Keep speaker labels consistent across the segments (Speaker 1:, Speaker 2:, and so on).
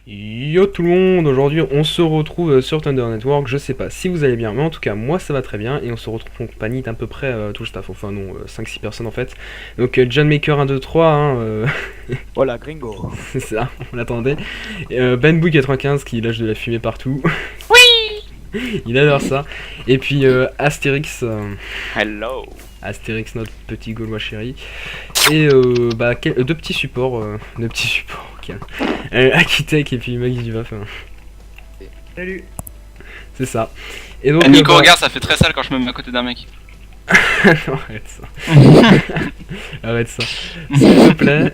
Speaker 1: Yo tout le monde, aujourd'hui on se retrouve sur Thunder Network, je sais pas si vous allez bien, mais en tout cas moi ça va très bien, et on se retrouve en compagnie d'à peu près tout le staff, enfin non, 5-6 personnes en fait. Donc John Maker 1, 2, 3, hein,
Speaker 2: Hola gringo.
Speaker 1: c'est ça, on l'attendait. Ben Boo 95 qui lâche de la fumée partout, il adore ça. Et puis Astérix,
Speaker 2: Hello.
Speaker 1: Astérix notre petit Gaulois chéri. Et deux petits supports, calme. Akitek et puis Max Duvaf.
Speaker 2: Salut.
Speaker 1: C'est ça. Et donc,
Speaker 3: Nico, regarde, ça fait très sale quand je me mets à côté d'un mec.
Speaker 1: non, arrête ça. Arrête ça. S'il te plaît.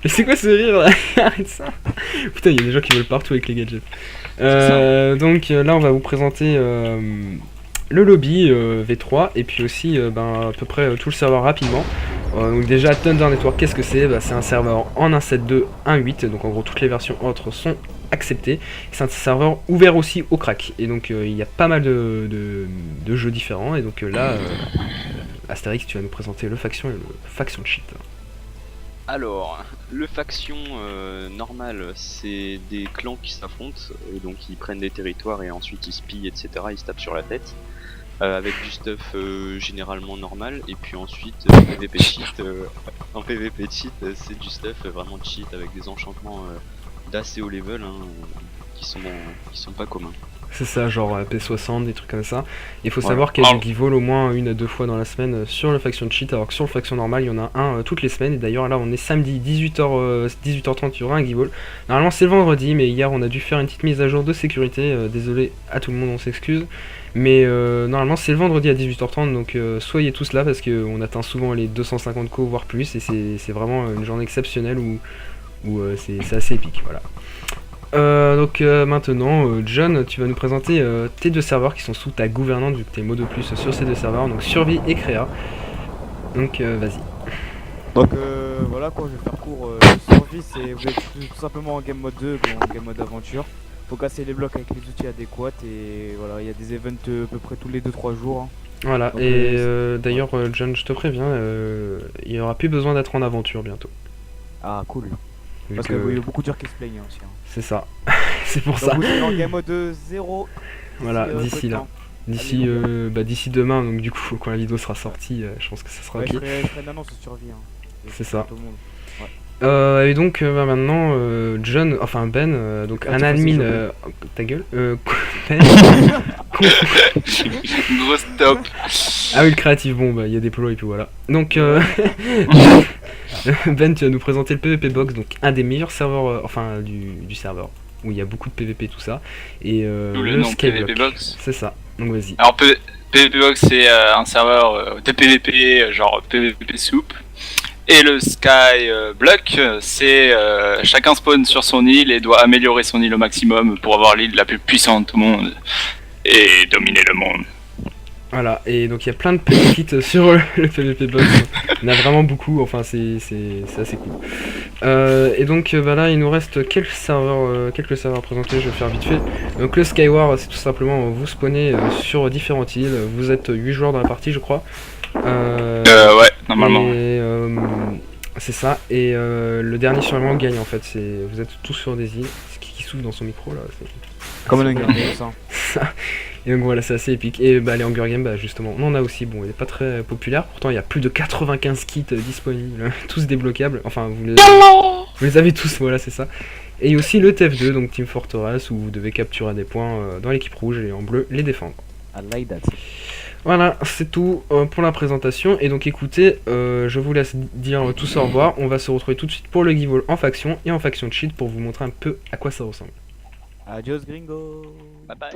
Speaker 1: Mais c'est quoi ce rire là? Arrête ça. Putain, il y a des gens qui veulent partout avec les gadgets. Donc là, on va vous présenter le lobby V3 et puis aussi à peu près tout le serveur rapidement. Donc déjà Thunder Network, qu'est-ce que c'est? C'est un serveur en 1.7.2, 1.8, donc en gros toutes les versions autres sont acceptées. C'est un serveur ouvert aussi au crack, et donc il y a pas mal de jeux différents, et donc là Astérix, tu vas nous présenter le faction et le faction cheat.
Speaker 2: Alors, le faction normal, c'est des clans qui s'affrontent, et donc ils prennent des territoires et ensuite ils se pillent, etc. Ils se tapent sur la tête. Avec du stuff généralement normal, et puis ensuite PVP cheat, en PVP cheat c'est du stuff vraiment cheat avec des enchantements d'assez haut level qui sont pas communs.
Speaker 1: C'est ça, genre P60, des trucs comme ça. Il faut
Speaker 2: Ouais.
Speaker 1: savoir qu'il y a du give au moins 1 à 2 fois dans la semaine sur le faction cheat, alors que sur le faction normal il y en a un toutes les semaines. Et d'ailleurs là on est samedi 18h, 18h30, il y aura un give. Normalement c'est le vendredi, mais hier on a dû faire une petite mise à jour de sécurité, désolé à tout le monde, on s'excuse. Mais normalement c'est le vendredi à 18h30, donc soyez tous là parce qu'on atteint souvent les 250 co voire plus, et c'est vraiment une journée exceptionnelle où c'est assez épique, voilà. Donc maintenant, John, tu vas nous présenter tes deux serveurs qui sont sous ta gouvernante, vu que t'es mot de plus sur ces deux serveurs, donc Survie et Créa. Donc vas-y.
Speaker 4: Donc voilà quoi, je vais faire court. Survie, c'est vous êtes tout simplement en game mode 2, bon, en game mode aventure. Faut casser les blocs avec les outils adéquats, et voilà, il y a des events à peu près tous les 2-3 jours. Hein.
Speaker 1: Voilà,
Speaker 4: Donc,
Speaker 1: et d'ailleurs John, je te préviens, il n'y aura plus besoin d'être en aventure bientôt.
Speaker 4: Ah cool.
Speaker 1: Vu
Speaker 4: Parce
Speaker 1: que-
Speaker 4: qu'il y a beaucoup de gens qui se plaignent aussi. Hein.
Speaker 1: C'est ça, c'est pour
Speaker 4: Donc
Speaker 1: ça.
Speaker 4: vous serez en game mode 0.
Speaker 1: Voilà, d'ici là. D'ici d'ici demain, donc du coup quand la vidéo sera sortie, je pense que ça sera
Speaker 4: Ouais,
Speaker 1: ok.
Speaker 4: je ferai une annonce sur Survie. Hein.
Speaker 1: C'est ça.
Speaker 4: Tout le monde.
Speaker 1: Et donc maintenant John, enfin Ben, donc
Speaker 4: Ah,
Speaker 1: un
Speaker 4: tu
Speaker 1: admin,
Speaker 4: pensais
Speaker 1: ta gueule, Ben.
Speaker 3: Gros stop.
Speaker 1: Ah oui, le créatif, bon bah il y a des plots et puis voilà. Donc Ben, tu vas nous présenter le PvP Box, donc un des meilleurs serveurs, enfin du serveur, où il y a beaucoup de PvP tout ça, et
Speaker 3: D'où le
Speaker 1: le
Speaker 3: nom
Speaker 1: Skyblock.
Speaker 3: PvP Box.
Speaker 1: C'est ça, donc vas-y.
Speaker 3: Alors PvP Box c'est un serveur de PvP, genre PvP soup. Et le Skyblock, c'est chacun spawn sur son île et doit améliorer son île au maximum pour avoir l'île la plus puissante au monde et dominer le monde.
Speaker 1: Voilà, et donc il y a plein de petits kits sur le PvP Box, il y en a vraiment beaucoup, enfin c'est assez cool. Et donc là il nous reste quelques serveurs à présenter, je vais faire vite fait. Donc le Skywar, c'est tout simplement vous spawnez sur différentes îles, vous êtes 8 joueurs dans la partie je crois.
Speaker 3: Ouais, normalement.
Speaker 1: Et c'est ça, et le dernier survivant gagne en fait, vous êtes tous sur des îles. C'est qui souffle dans son micro là?
Speaker 4: Comme un Hunger Games. Hein.
Speaker 1: Et donc voilà, c'est assez épique. Et les Hunger Games, justement, on en a aussi, bon, il n'est pas très populaire, pourtant il y a plus de 95 kits disponibles, tous débloquables, enfin vous les avez tous, voilà, c'est ça. Et il y a aussi le TF2, donc Team Fortress, où vous devez capturer des points dans l'équipe rouge et en bleu les défendre.
Speaker 4: I like that.
Speaker 1: Voilà, c'est tout pour la présentation. Et donc écoutez, je vous laisse dire tous au revoir. On va se retrouver tout de suite pour le give all en faction et en faction cheat pour vous montrer un peu à quoi ça ressemble.
Speaker 4: Adios gringo.
Speaker 2: Bye bye.